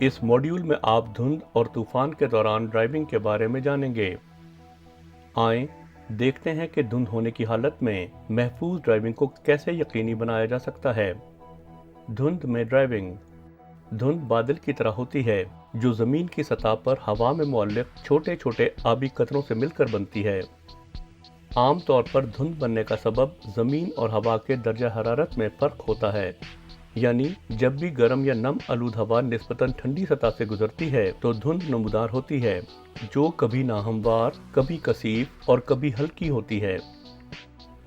इस मॉड्यूल में आप धुंध और तूफान के दौरान ड्राइविंग के बारे में जानेंगे। आएं, देखते हैं कि धुंध होने की हालत में महफूज ड्राइविंग को कैसे यकीनी बनाया जा सकता है। धुंध में ड्राइविंग। धुंध बादल की तरह होती है जो ज़मीन की सतह पर हवा में मुअल्लिक छोटे छोटे आबी कतरों से मिलकर बनती है। आम तौर पर धुंध बनने का सबब ज़मीन और हवा के दर्जा हरारत में फ़र्क होता है, यानी जब भी गर्म या नम आलूद हवा निस्बतन ठंडी सतह से गुजरती है तो धुंध नमूदार होती है, जो कभी नाहमवार, कभी कसीफ और कभी हल्की होती है।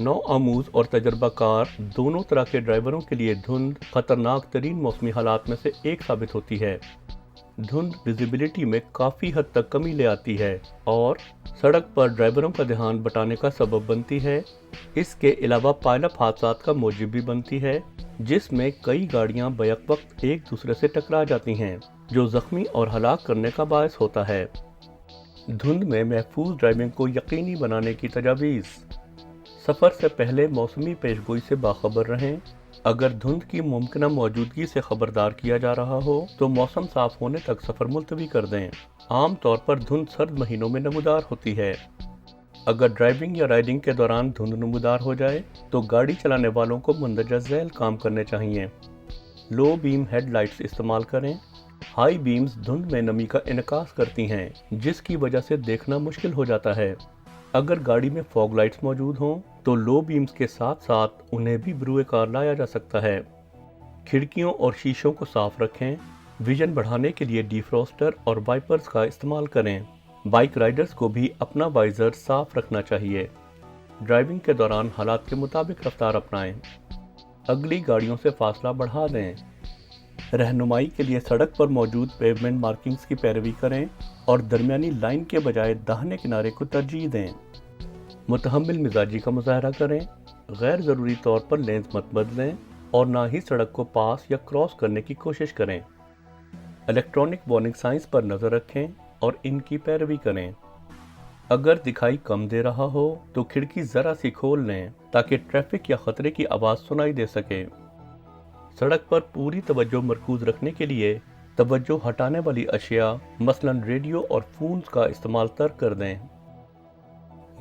नौआमूज और तजर्बाकार दोनों तरह के ड्राइवरों के लिए धुंध खतरनाक तरीन मौसमी हालात में से एक साबित होती है। धुंध विजिबिलिटी में काफ़ी हद तक कमी ले आती है और सड़क पर ड्राइवरों का ध्यान बटाने का सबब बनती है। इसके अलावा पायलअप हादसात का मौजब भी बनती है, जिसमें कई गाड़ियां बैक वक्त एक दूसरे से टकरा जाती हैं, जो जख्मी और हलाक करने का बायस होता है। धुंध में महफूज ड्राइविंग को यकीनी बनाने की तजावीज़। सफ़र से पहले मौसमी पेशगोई से बाखबर रहें। अगर धुंध की मुमकिन मौजूदगी से खबरदार किया जा रहा हो तो मौसम साफ होने तक सफ़र मुलतवी कर दें। आम तौर पर धुंध सर्द महीनों में नमूदार होती है। अगर ड्राइविंग या राइडिंग के दौरान धुंध नमूदार हो जाए तो गाड़ी चलाने वालों को मंदरजा झैल काम करने चाहिए। लो बीम हेडलाइट्स इस्तेमाल करें। हाई बीम्स धुंध में नमी का इनकास करती हैं, जिसकी वजह से देखना मुश्किल हो जाता है। अगर गाड़ी में फॉग लाइट्स मौजूद हों तो लो बीम्स के साथ साथ उन्हें भी बरूए कार लाया जा सकता है। खिड़कियों और शीशों को साफ रखें। विजन बढ़ाने के लिए डिफ्रॉस्टर और वाइपर्स का इस्तेमाल करें। बाइक राइडर्स को भी अपना वाइजर साफ रखना चाहिए। ड्राइविंग के दौरान हालात के मुताबिक रफ्तार अपनाएं। अगली गाड़ियों से फासला बढ़ा दें। रहनुमाई के लिए सड़क पर मौजूद पेवमेंट मार्किंग्स की पैरवी करें और दरमियानी लाइन के बजाय दाहिने किनारे को तरजीह दें। मुतहम्मिल मिजाजी का मुजाहरा करें। गैर ज़रूरी तौर पर लेंस मत बदलें और ना ही सड़क को पास या क्रॉस करने की कोशिश करें। इलेक्ट्रॉनिक वार्निंग साइंस पर नज़र रखें और इनकी पैरवी करें। अगर दिखाई कम दे रहा हो तो खिड़की ज़रा सी खोल लें ताकि ट्रैफिक या ख़तरे की आवाज़ सुनाई दे सके। सड़क पर पूरी तवज्जो मरकूज़ रखने के लिए तवज्जो हटाने वाली अशिया मसलन रेडियो और फ़ोन्स का इस्तेमाल तर्क कर दें।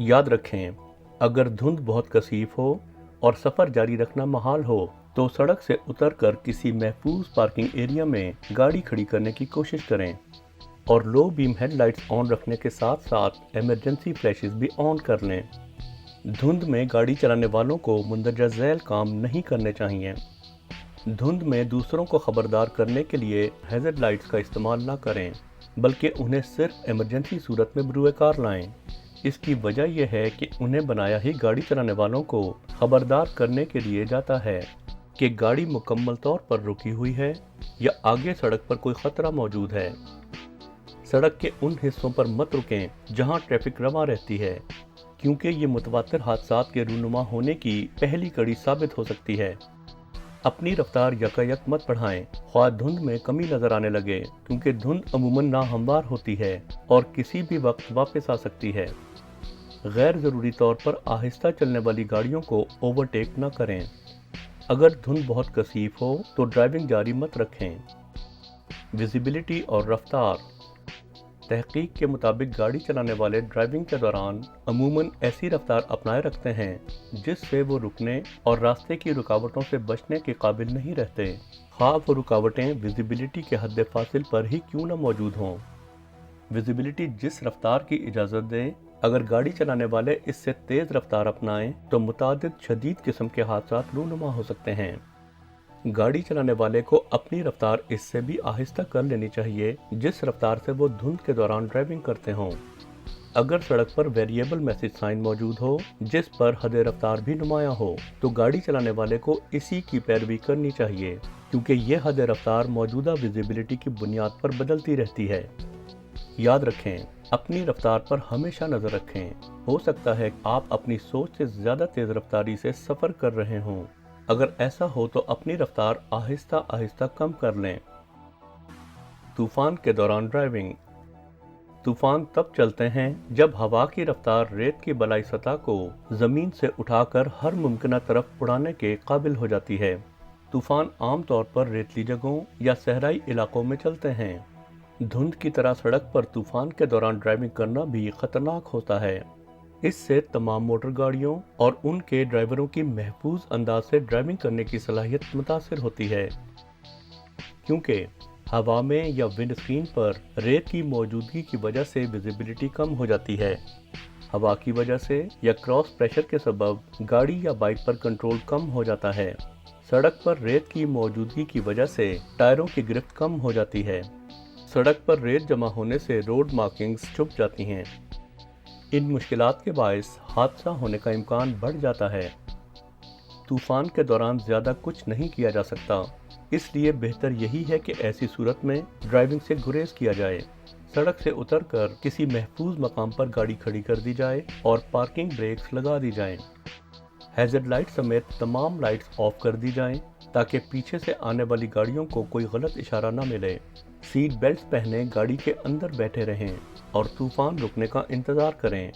याद रखें, अगर धुंध बहुत कसीफ हो और सफ़र जारी रखना महाल हो तो सड़क से उतरकर किसी महफूज पार्किंग एरिया में गाड़ी खड़ी करने की कोशिश करें और लो बीम हेडलाइट्स ऑन रखने के साथ साथ इमरजेंसी फ्लैशेस भी ऑन कर लें। धुंध में गाड़ी चलाने वालों को मंदरजा झैल काम नहीं करने चाहिए। धुंध में दूसरों को खबरदार करने के लिए हैज़र्ड लाइट्स का इस्तेमाल ना करें, बल्कि उन्हें सिर्फ इमरजेंसी सूरत में बरूए कार लाएं। इसकी वजह यह है कि उन्हें बनाया ही गाड़ी चलाने वालों को खबरदार करने के लिए जाता है कि गाड़ी मुकम्मल तौर पर रुकी हुई है या आगे सड़क पर कोई ख़तरा मौजूद है। सड़क के उन हिस्सों पर मत रुकें जहां ट्रैफिक रवां रहती है, क्योंकि ये मुतवातिर हादसात के रूनुमा होने की पहली कड़ी साबित हो सकती है। अपनी रफ्तार यकायक मत बढ़ाएं, ख्वाह धुंध में कमी नजर आने लगे, क्योंकि धुंध अमूमन नाहमवार होती है और किसी भी वक्त वापस आ सकती है। गैर ज़रूरी तौर पर आहिस्ता चलने वाली गाड़ियों को ओवरटेक न करें। अगर धुंध बहुत कसीफ हो तो ड्राइविंग जारी मत रखें। विजिबिलिटी और रफ्तार। तहकीक के मुताबिक गाड़ी चलाने वाले ड्राइविंग के दौरान अमूमन ऐसी रफ्तार अपनाए रखते हैं जिससे वो रुकने और रास्ते की रुकावटों से बचने के काबिल नहीं रहते, ख़ास वो रुकावटें विजिबिलिटी के हद फासिल पर ही क्यों न मौजूद हों। विजिबिलिटी जिस रफ्तार की इजाज़त दे, अगर गाड़ी चलाने वाले इससे तेज़ रफ्तार अपनाएं तो मुतादिद शदीद किस्म के हादसात रूनुमा हो सकते हैं। गाड़ी चलाने वाले को अपनी रफ्तार इससे भी आहिस्ता कर लेनी चाहिए जिस रफ्तार से वो धुंध के दौरान ड्राइविंग करते हों। अगर सड़क पर वेरिएबल मैसेज साइन मौजूद हो जिस पर हद रफ्तार भी नुमायां हो तो गाड़ी चलाने वाले को इसी की पैरवी करनी चाहिए, क्योंकि यह हद रफ्तार मौजूदा विजिबिलिटी की बुनियाद पर बदलती रहती है। याद रखें, अपनी रफ्तार पर हमेशा नज़र रखें। हो सकता है आप अपनी सोच से ज़्यादा तेज़ रफ्तारी से सफ़र कर रहे हों। अगर ऐसा हो तो अपनी रफ्तार आहिस्ता आहिस्ता कम कर लें। तूफान के दौरान ड्राइविंग। तूफान तब चलते हैं जब हवा की रफ्तार रेत की बलाई सतह को ज़मीन से उठाकर हर मुमकिन तरफ उड़ाने के काबिल हो जाती है। तूफान आम तौर पर रेतली जगहों या सहराई इलाकों में चलते हैं। धुंध की तरह सड़क पर तूफान के दौरान ड्राइविंग करना भी खतरनाक होता है। इससे तमाम मोटर गाड़ियों और उनके ड्राइवरों की महफूज अंदाज से ड्राइविंग करने की सलाहियत मुतासिर होती है, क्योंकि हवा में या विंड स्क्रीन पर रेत की मौजूदगी की वजह से विजिबिलिटी कम हो जाती है। हवा की वजह से या क्रॉस प्रेशर के सबब गाड़ी या बाइक पर कंट्रोल कम हो जाता है। सड़क पर रेत की मौजूदगी की वजह से टायरों की गिरफ्त कम हो जाती है। सड़क पर रेत जमा होने से रोड मार्किंग्स छुप जाती हैं। इन मुश्किलात के बायस हादसा होने का इम्कान बढ़ जाता है। तूफान के दौरान ज़्यादा कुछ नहीं किया जा सकता, इसलिए बेहतर यही है कि ऐसी सूरत में ड्राइविंग से गुरेज किया जाए। सड़क से उतरकर किसी महफूज मकाम पर गाड़ी खड़ी कर दी जाए और पार्किंग ब्रेक्स लगा दी जाएं। हैज़र्ड लाइट समेत तमाम लाइट्स ऑफ कर दी जाएं ताकि पीछे से आने वाली गाड़ियों को कोई गलत इशारा न मिले। सीट बेल्ट पहने गाड़ी के अंदर बैठे रहें और तूफान रुकने का इंतज़ार करें।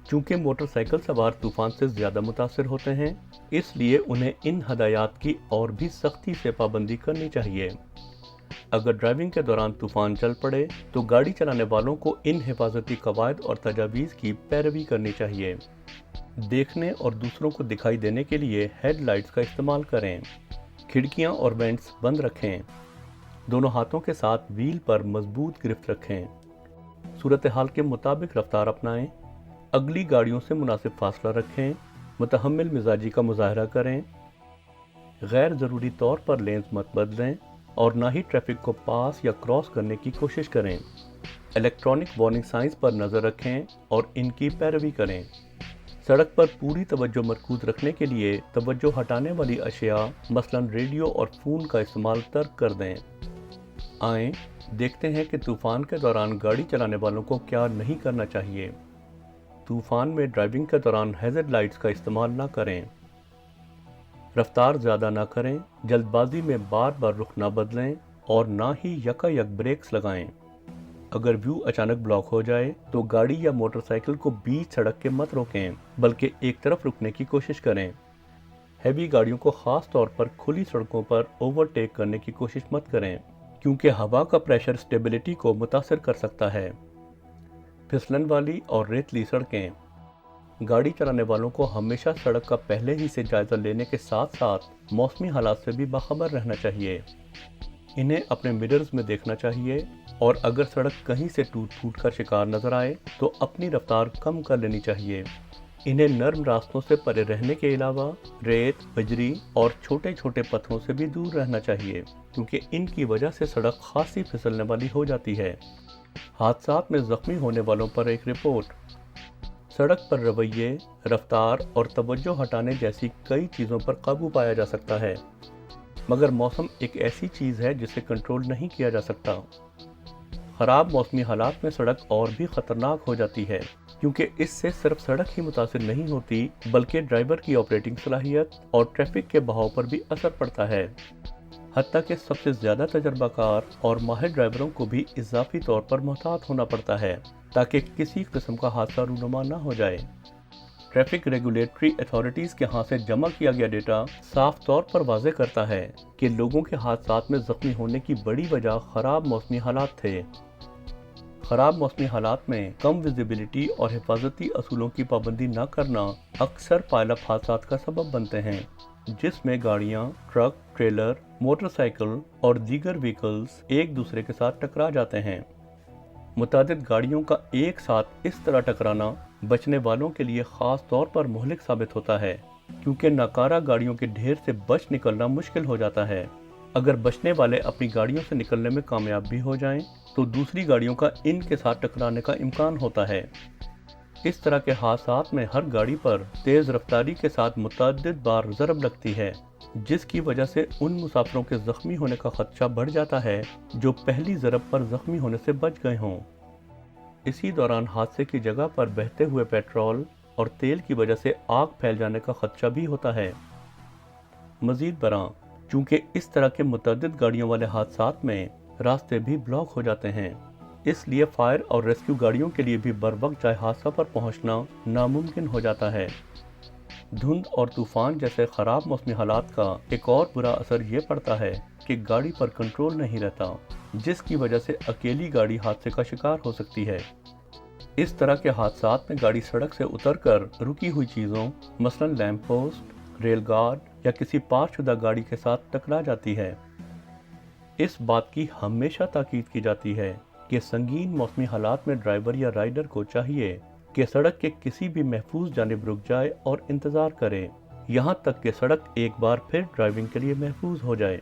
चूँकि मोटरसाइकिल सवार तूफान से ज़्यादा मुतासिर होते हैं, इसलिए उन्हें इन हदायत की और भी सख्ती से पाबंदी करनी चाहिए। अगर ड्राइविंग के दौरान तूफान चल पड़े तो गाड़ी चलाने वालों को इन हिफाजती कवायद और तजावीज़ की पैरवी करनी चाहिए। देखने और दूसरों को दिखाई देने के लिए हेडलाइट्स का इस्तेमाल करें। खिड़कियां और वेंट्स बंद रखें। दोनों हाथों के साथ व्हील पर मजबूत गिरफ्त रखें। सूरत हाल के मुताबिक रफ्तार अपनाएं। अगली गाड़ियों से मुनासिब फासला रखें। मुतहम्मिल मिजाजी का मुजाहरा करें। गैर ज़रूरी तौर पर लेन्स मत बदलें और ना ही ट्रैफिक को पास या क्रॉस करने की कोशिश करें। इलेक्ट्रॉनिक वार्निंग साइंस पर नज़र रखें और इनकी पैरवी करें। सड़क पर पूरी तवज्जो मरकूज रखने के लिए तवज्जो हटाने वाली अशिया मसलन रेडियो और फ़ोन का इस्तेमाल तर्क कर दें। आएँ देखते हैं कि तूफ़ान के दौरान गाड़ी चलाने वालों को क्या नहीं करना चाहिए। तूफ़ान में ड्राइविंग के दौरान हैज़र्ड लाइट्स का इस्तेमाल ना करें। रफ्तार ज़्यादा ना करें। जल्दबाजी में बार बार रुख ना बदलें और ना ही यकायक ब्रेक्स लगाएं। अगर व्यू अचानक ब्लॉक हो जाए तो गाड़ी या मोटरसाइकिल को बीच सड़क के मत रोकें, बल्कि एक तरफ रुकने की कोशिश करें। हैवी गाड़ियों को ख़ास तौर पर खुली सड़कों पर ओवरटेक करने की कोशिश मत करें, क्योंकि हवा का प्रेशर स्टेबिलिटी को मुतासर कर सकता है। फिसलन वाली और रेतली सड़कें। गाड़ी चलाने वालों को हमेशा सड़क का पहले ही से जायजा लेने के साथ साथ मौसमी हालात से भी बाखबर रहना चाहिए। इन्हें अपने मिरर्स में देखना चाहिए और अगर सड़क कहीं से टूट फूट का शिकार नजर आए तो अपनी रफ्तार कम कर लेनी चाहिए। इन्हें नर्म रास्तों से परे रहने के अलावा रेत, बजरी और छोटे छोटे पत्थरों से भी दूर रहना चाहिए, क्योंकि इनकी वजह से सड़क खासी फिसलने वाली हो जाती है। हादसात में जख्मी होने वालों पर एक रिपोर्ट। सड़क पर रवैये, रफ्तार और तवज्जो हटाने जैसी कई चीज़ों पर काबू पाया जा सकता है, मगर मौसम एक ऐसी चीज़ है जिसे कंट्रोल नहीं किया जा सकता। ख़राब मौसमी हालात में सड़क और भी ख़तरनाक हो जाती है, क्योंकि इससे सिर्फ सड़क ही मुतासिर नहीं होती, बल्कि ड्राइवर की ऑपरेटिंग सलाहियत और ट्रैफिक के बहाव पर भी असर पड़ता है। हत्ता कि सबसे ज़्यादा तजर्बाकार और माहिर ड्राइवरों को भी इजाफी तौर पर मोहतात होना पड़ता है ताकि किसी किस्म का हादसा रूनुमा न हो जाए। ट्रैफिक रेगुलेटरी अथॉरिटीज़ के हाथ से जमा किया गया डेटा साफ तौर पर वाज़े करता है कि लोगों के हादसात में ज़ख्मी होने की बड़ी वजह ख़राब मौसमी हालात थे। ख़राब मौसमी हालात में कम विजिबिलिटी और हिफाजती असूलों की पाबंदी न करना अक्सर पायलअप हादसात का सबब बनते हैं, जिसमें गाड़ियाँ, ट्रक, ट्रेलर, मोटरसाइकिल और दीगर व्हीकल्स एक दूसरे के साथ टकरा जाते हैं। मुतादिद गाड़ियों का एक साथ इस तरह टकराना बचने वालों के लिए ख़ास तौर पर मुहलिक साबित होता है, क्योंकि नाकारा गाड़ियों के ढेर से बच निकलना मुश्किल हो जाता है। अगर बचने वाले अपनी गाड़ियों से निकलने में कामयाब भी हो जाएं, तो दूसरी गाड़ियों का इनके साथ टकराने का इम्कान होता है। इस तरह के हादसात में हर गाड़ी पर तेज़ रफ्तारी के साथ मुतअद्दिद बार ज़रब लगती है, जिसकी वजह से उन मुसाफिरों के ज़ख्मी होने का खदशा बढ़ जाता है जो पहली ज़रब पर ज़ख्मी होने से बच गए हों। इसी दौरान हादसे की जगह पर बहते हुए पेट्रोल और तेल की वजह से आग फैल जाने का खदशा भी होता है। मज़ीद बरां, चूँकि इस तरह के मुतअद्दिद गाड़ियों वाले हादसात में रास्ते भी ब्लॉक हो जाते हैं, इसलिए फायर और रेस्क्यू गाड़ियों के लिए भी बर वक्त जाए हादसा पर पहुंचना नामुमकिन हो जाता है। دھند اور طوفان جیسے خراب موسمی حالات کا ایک اور برا اثر یہ پڑتا ہے کہ گاڑی پر کنٹرول نہیں رہتا، جس کی وجہ سے اکیلی گاڑی حادثے کا شکار ہو سکتی ہے۔ اس طرح کے حادثات میں گاڑی سڑک سے اتر کر رکی ہوئی چیزوں مثلاً لیمپ پوسٹ، ریل گارڈ یا کسی پار شدہ گاڑی کے ساتھ ٹکرا جاتی ہے۔ اس بات کی ہمیشہ تاکید کی جاتی ہے کہ سنگین موسمی حالات میں ڈرائیور یا رائیڈر کو چاہیے کہ سڑک کے کسی بھی محفوظ جانب رک جائے اور انتظار کرے، یہاں تک کہ سڑک ایک بار پھر ڈرائیونگ کے لیے محفوظ ہو جائے۔